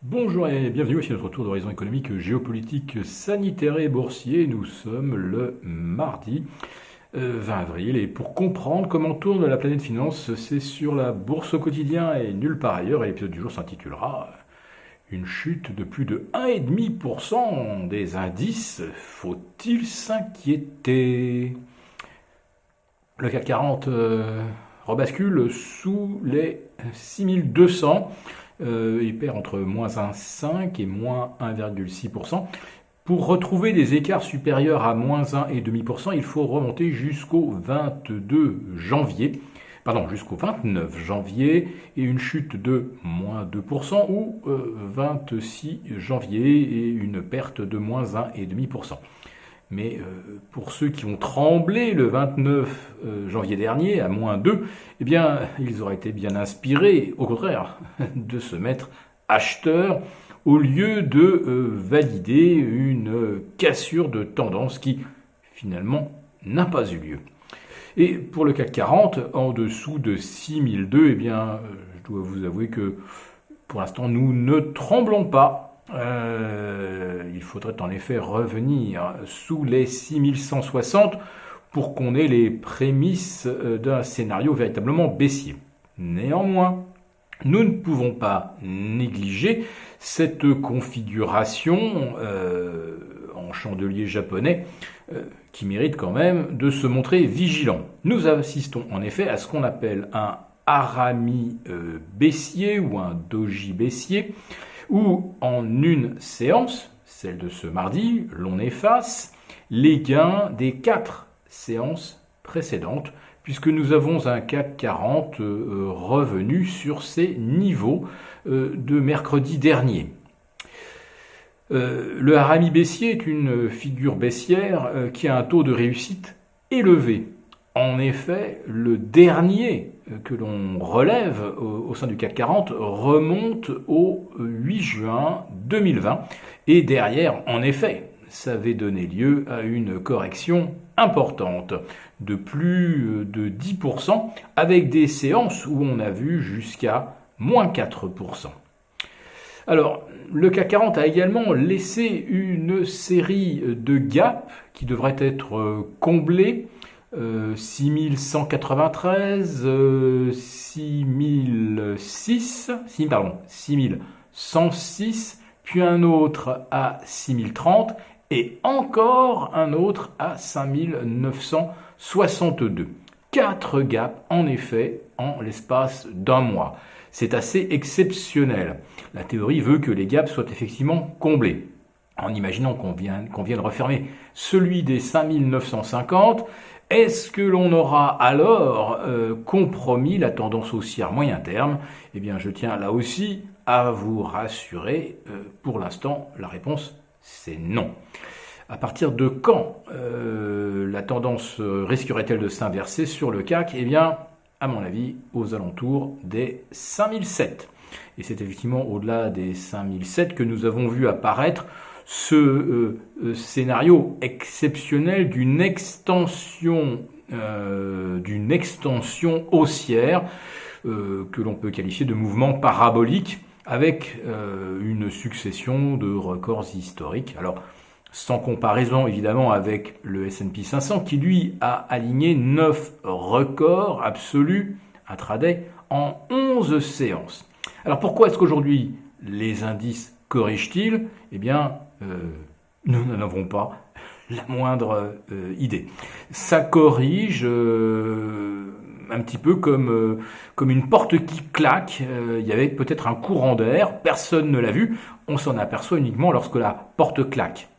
Bonjour et bienvenue, voici notre tour d'horizon économique, géopolitique, sanitaire et boursier. Nous sommes le mardi 20 avril et pour comprendre comment tourne la planète finance, c'est sur la bourse au quotidien et nulle part ailleurs. Et l'épisode du jour s'intitulera Une chute de plus de 1,5% des indices, faut-il s'inquiéter? Le CAC 40 rebascule sous les 6200. Il perd entre moins 1,5 et moins 1,6%. Pour retrouver des écarts supérieurs à moins 1,5%, il faut remonter jusqu'au 22 janvier, jusqu'au 29 janvier, et une chute de moins 2%, ou 26 janvier, et une perte de moins 1,5%. Mais pour ceux qui ont tremblé le 29 janvier dernier à moins 2, eh bien, ils auraient été bien inspirés, au contraire, de se mettre acheteurs au lieu de valider une cassure de tendance qui, finalement, n'a pas eu lieu. Et pour le CAC 40, en dessous de 6002, eh bien, je dois vous avouer que, pour l'instant, nous ne tremblons pas. Il faudrait en effet revenir sous les 6160 pour qu'on ait les prémices d'un scénario véritablement baissier. Néanmoins, nous ne pouvons pas négliger cette configuration en chandelier japonais qui mérite quand même de se montrer vigilant. Nous assistons en effet à ce qu'on appelle un harami baissier ou un doji baissier, où en une séance, celle de ce mardi, l'on efface les gains des 4 séances précédentes, puisque nous avons un CAC 40 revenu sur ses niveaux de mercredi dernier. Le harami baissier est une figure baissière qui a un taux de réussite élevé. En effet, le dernier que l'on relève au sein du CAC 40 remonte au 8 juin 2020. Et derrière, en effet, ça avait donné lieu à une correction importante de plus de 10%, avec des séances où on a vu jusqu'à moins 4%. Alors, le CAC 40 a également laissé une série de gaps qui devraient être comblés. 6193, 6106, puis un autre à 6030 et encore un autre à 5962. 4 gaps en effet en l'espace d'un mois. C'est assez exceptionnel. La théorie veut que les gaps soient effectivement comblés. En imaginant qu'on vienne refermer celui des 5950, est-ce que l'on aura alors compromis la tendance haussière moyen terme? Eh bien, je tiens là aussi à vous rassurer. Pour l'instant, la réponse, c'est non. À partir de quand la tendance risquerait-elle de s'inverser sur le CAC? Eh bien, à mon avis, aux alentours des 5007. Et c'est effectivement au-delà des 5007 que nous avons vu apparaître ce scénario exceptionnel d'une extension haussière que l'on peut qualifier de mouvement parabolique avec une succession de records historiques. Alors, sans comparaison évidemment avec le S&P 500 qui lui a aligné 9 records absolus intraday en 11 séances. Alors pourquoi est-ce qu'aujourd'hui les indices corrigent-ils? Eh bien, nous n'en avons pas la moindre idée. Ça corrige un petit peu comme une porte qui claque. Il y avait peut-être un courant d'air, personne ne l'a vu. On s'en aperçoit uniquement lorsque la porte claque.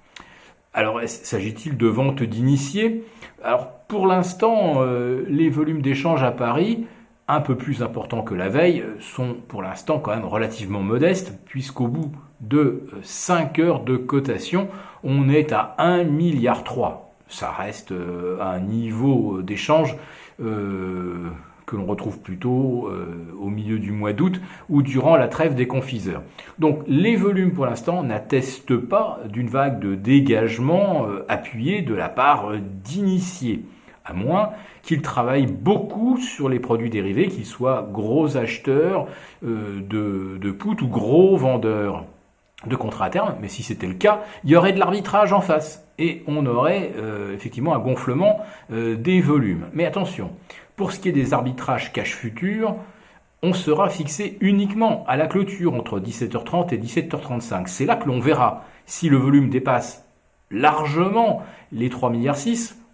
Alors, s'agit-il de vente d'initiés? Alors, pour l'instant, les volumes d'échanges à Paris, un peu plus importants que la veille, sont pour l'instant quand même relativement modestes, puisqu'au bout de 5 heures de cotation, on est à 1,3 milliard. Ça reste un niveau d'échange que l'on retrouve plutôt au milieu du mois d'août ou durant la trêve des confiseurs. Donc les volumes pour l'instant n'attestent pas d'une vague de dégagement appuyée de la part d'initiés, à moins qu'ils travaillent beaucoup sur les produits dérivés, qu'ils soient gros acheteurs de put ou gros vendeurs de contrats à terme, mais si c'était le cas, il y aurait de l'arbitrage en face et on aurait effectivement un gonflement des volumes. Mais attention, pour ce qui est des arbitrages cash futurs, on sera fixé uniquement à la clôture entre 17h30 et 17h35. C'est là que l'on verra si le volume dépasse largement les 3,6 milliards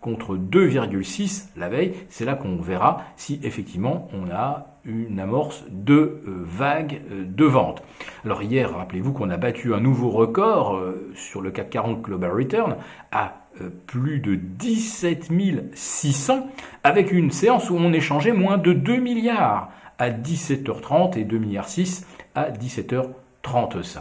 contre 2,6 la veille. C'est là qu'on verra si effectivement on a une amorce de vague de vente. Alors hier, rappelez-vous qu'on a battu un nouveau record sur le CAC 40 Global Return à plus de 17 600 avec une séance où on échangeait moins de 2 milliards à 17h30 et 2,6 milliards à 17h35.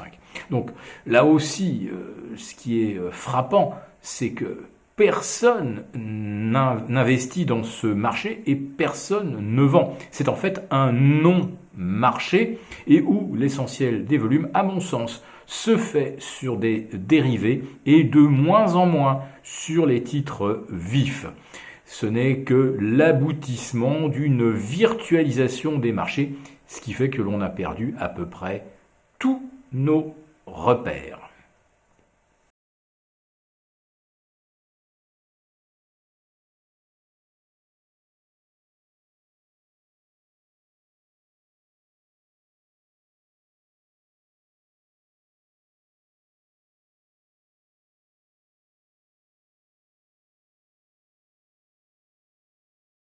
Donc là aussi, ce qui est frappant, c'est que personne n'investit dans ce marché et personne ne vend. C'est en fait un non-marché et où l'essentiel des volumes, à mon sens, se fait sur des dérivés et de moins en moins sur les titres vifs. Ce n'est que l'aboutissement d'une virtualisation des marchés, ce qui fait que l'on a perdu à peu près tous nos repères.